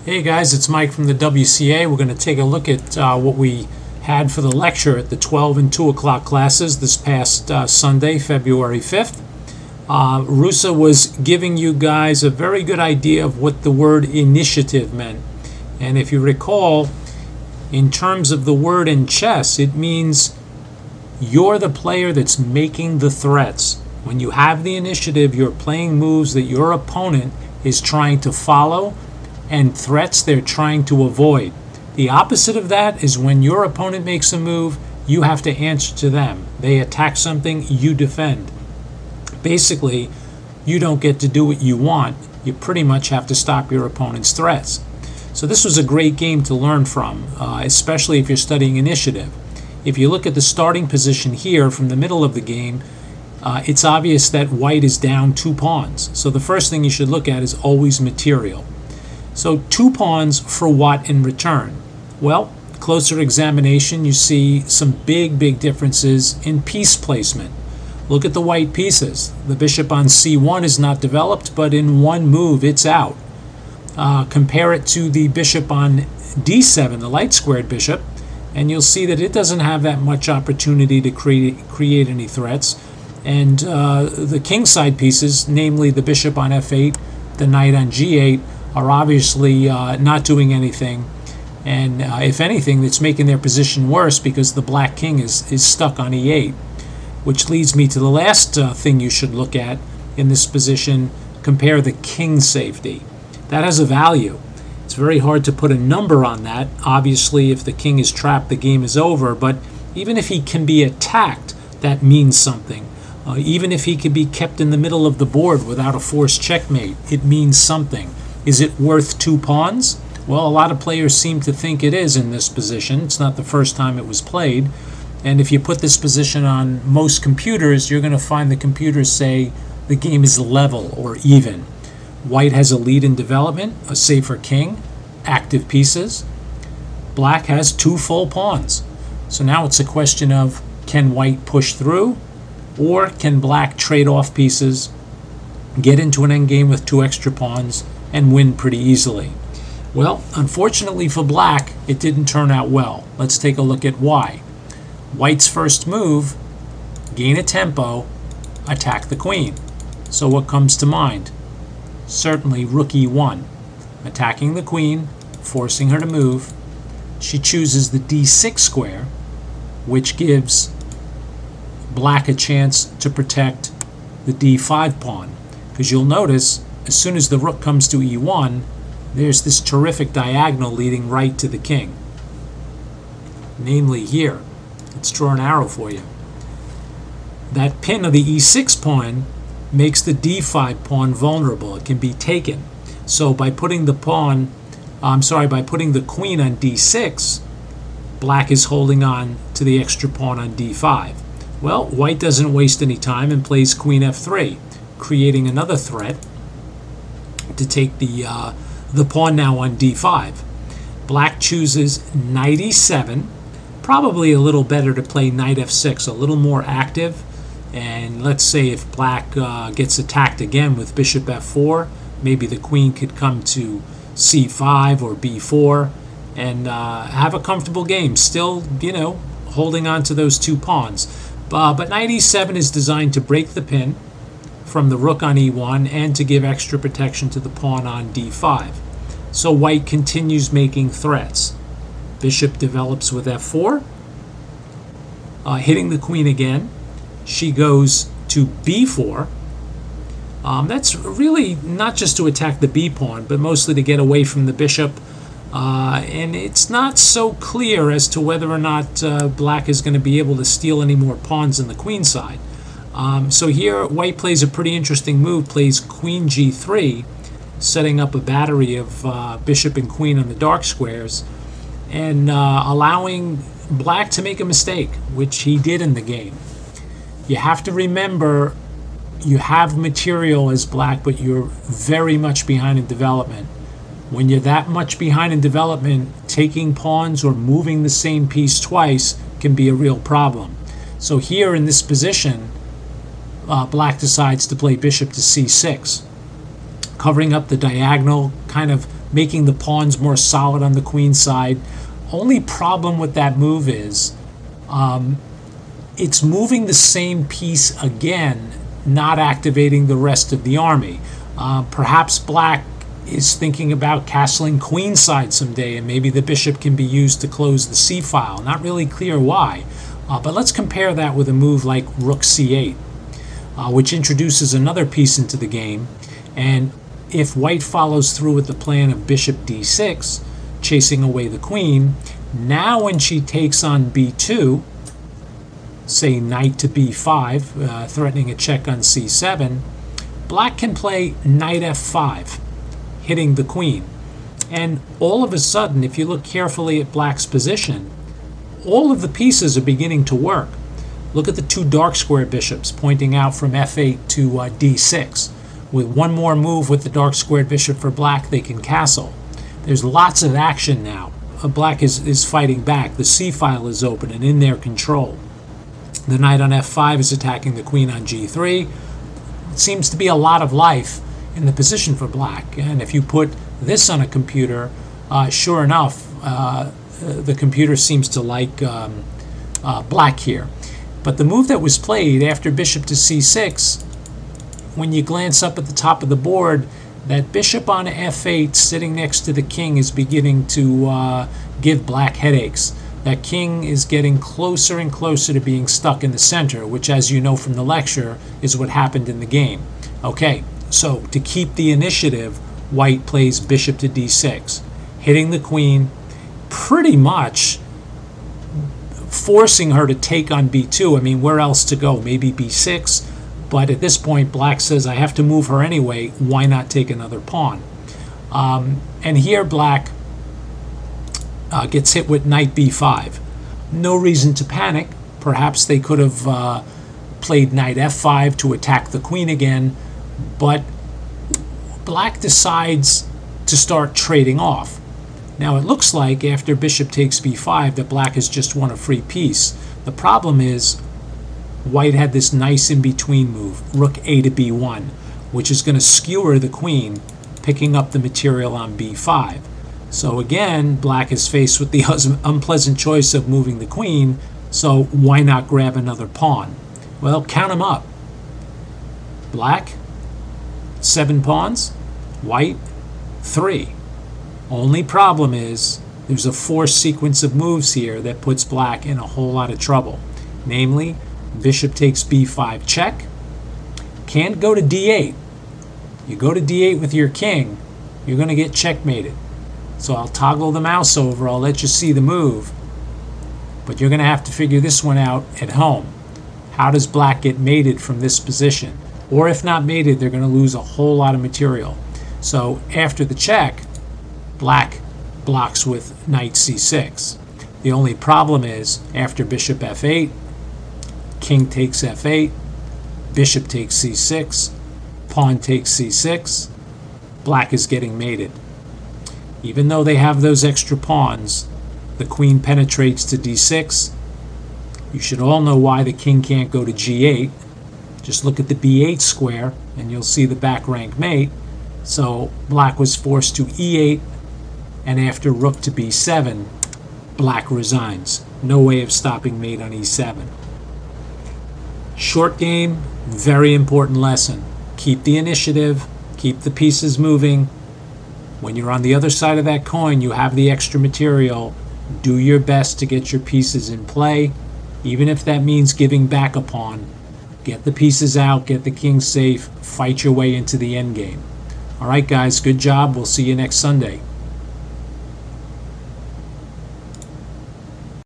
Hey guys, it's Mike from the WCA. We're going to take a look at what we had for the lecture at the 12 and 2 o'clock classes this past Sunday, February 5th. Rusa was giving you guys a very good idea of what the word initiative meant. And if you recall, in terms of the word in chess, it means you're the player that's making the threats. When you have the initiative, you're playing moves that your opponent is trying to follow and threats they're trying to avoid. The opposite of that is when your opponent makes a move, you have to answer to them. They attack something, you defend. Basically, you don't get to do what you want. You pretty much have to stop your opponent's threats. So this was a great game to learn from, especially if you're studying initiative. If you look at the starting position here from the middle of the game, it's obvious that white is down 2 pawns. So the first thing you should look at is always material. So 2 pawns for what in return? Well, closer examination, you see some big differences in piece placement. Look at the white pieces. The bishop on c1 is not developed, but in one move it's out. Compare it to the bishop on d7, the light squared bishop, and you'll see that it doesn't have that much opportunity to create any threats. And the kingside pieces, namely the bishop on f8, the knight on g8, are obviously not doing anything, and if anything, it's making their position worse because the black king is stuck on e8, which leads me to the last thing you should look at in this position. Compare the king safety. That has a value. It's very hard to put a number on that. Obviously, if the king is trapped, the game is over, but even if he can be attacked, that means something. Even if he can be kept in the middle of the board without a forced checkmate, it means something. Is it worth 2 pawns? Well, a lot of players seem to think it is in this position. It's not the first time it was played. And if you put this position on most computers, you're going to find the computers say the game is level or even. White has a lead in development, a safer king, active pieces. Black has 2 full pawns. So now it's a question of, can white push through, or can black trade off pieces, get into an endgame with 2 extra pawns, and win pretty easily? Well, unfortunately for black, it didn't turn out well. Let's take a look at why. White's first move, gain a tempo, attack the queen. So what comes to mind? Certainly rook e1, attacking the queen, forcing her to move. She chooses the d6 square, which gives black a chance to protect the d5 pawn, because you'll notice as soon as the rook comes to e1, there's this terrific diagonal leading right to the king. Namely here. Let's draw an arrow for you. That pin of the e6 pawn makes the d5 pawn vulnerable. It can be taken. So by putting the queen on d6, black is holding on to the extra pawn on d5. Well, white doesn't waste any time and plays queen f3, creating another threat to take the pawn now on d5. Black chooses knight e7, probably a little better to play knight f6, a little more active. And let's say if black gets attacked again with bishop f4, maybe the queen could come to c5 or b4 and have a comfortable game, still, holding on to those 2 pawns. But knight e7 is designed to break the pin from the rook on e1 and to give extra protection to the pawn on d5. So white continues making threats. Bishop develops with f4, hitting the queen again. She goes to b4. That's really not just to attack the b pawn, but mostly to get away from the bishop. And it's not so clear as to whether or not black is going to be able to steal any more pawns on the queen side. So here white plays a pretty interesting move, plays queen g3, setting up a battery of bishop and queen on the dark squares, and allowing black to make a mistake, which he did in the game. You have to remember you have material as black, but you're very much behind in development. When you're that much behind in development, taking pawns or moving the same piece twice can be a real problem. So here in this position, black decides to play bishop to c6. covering up the diagonal, kind of making the pawns more solid on the queen side. Only problem with that move is it's moving the same piece again, not activating the rest of the army. Perhaps black is thinking about castling queenside someday, and maybe the bishop can be used to close the c-file. Not really clear why, but let's compare that with a move like rook c8, which introduces another piece into the game. And if white follows through with the plan of bishop d6, chasing away the queen, now when she takes on b2, say knight to b5, threatening a check on c7, black can play knight f5, hitting the queen. And all of a sudden, if you look carefully at black's position, all of the pieces are beginning to work. Look at the two dark square bishops pointing out from f8 to d6. With one more move with the dark squared bishop for black, they can castle. There's lots of action now. Black is fighting back. The c-file is open and in their control. The knight on f5 is attacking the queen on g3. It seems to be a lot of life in the position for black. And if you put this on a computer, sure enough, the computer seems to like black here. But the move that was played after bishop to c6, when you glance up at the top of the board, that bishop on f8 sitting next to the king is beginning to give black headaches. That king is getting closer and closer to being stuck in the center, which, as you know from the lecture, is what happened in the game. Okay, so to keep the initiative, white plays bishop to d6, hitting the queen, pretty much forcing her to take on b2. I mean, where else to go? Maybe b6. But at this point, black says, I have to move her anyway. Why not take another pawn? And here, black gets hit with knight b5. No reason to panic. Perhaps they could have played knight f5 to attack the queen again. But black decides to start trading off. Now, it looks like after bishop takes b5 that black has just won a free piece. The problem is white had this nice in-between move, rook a to b1, which is going to skewer the queen, picking up the material on b5. So again, black is faced with the unpleasant choice of moving the queen, so why not grab another pawn? Well, count them up. Black, 7 pawns. White, 3. Only problem is there's a forced sequence of moves here that puts black in a whole lot of trouble. Namely, bishop takes b5 check. Can't go to d8. You go to d8 with your king, you're going to get checkmated. So I'll toggle the mouse over. I'll let you see the move. But you're going to have to figure this one out at home. How does black get mated from this position? Or if not mated, they're going to lose a whole lot of material. So after the check, black blocks with knight c6. The only problem is after bishop f8, king takes f8, bishop takes c6, pawn takes c6, black is getting mated. Even though they have those extra pawns, the queen penetrates to d6. You should all know why the king can't go to g8. Just look at the b8 square and you'll see the back rank mate. So black was forced to e8, and after rook to b7, black resigns. No way of stopping mate on e7. Short game, very important lesson. Keep the initiative, keep the pieces moving. When you're on the other side of that coin, you have the extra material. Do your best to get your pieces in play, even if that means giving back a pawn. Get the pieces out, get the king safe, fight your way into the endgame. All right, guys, good job. We'll see you next Sunday.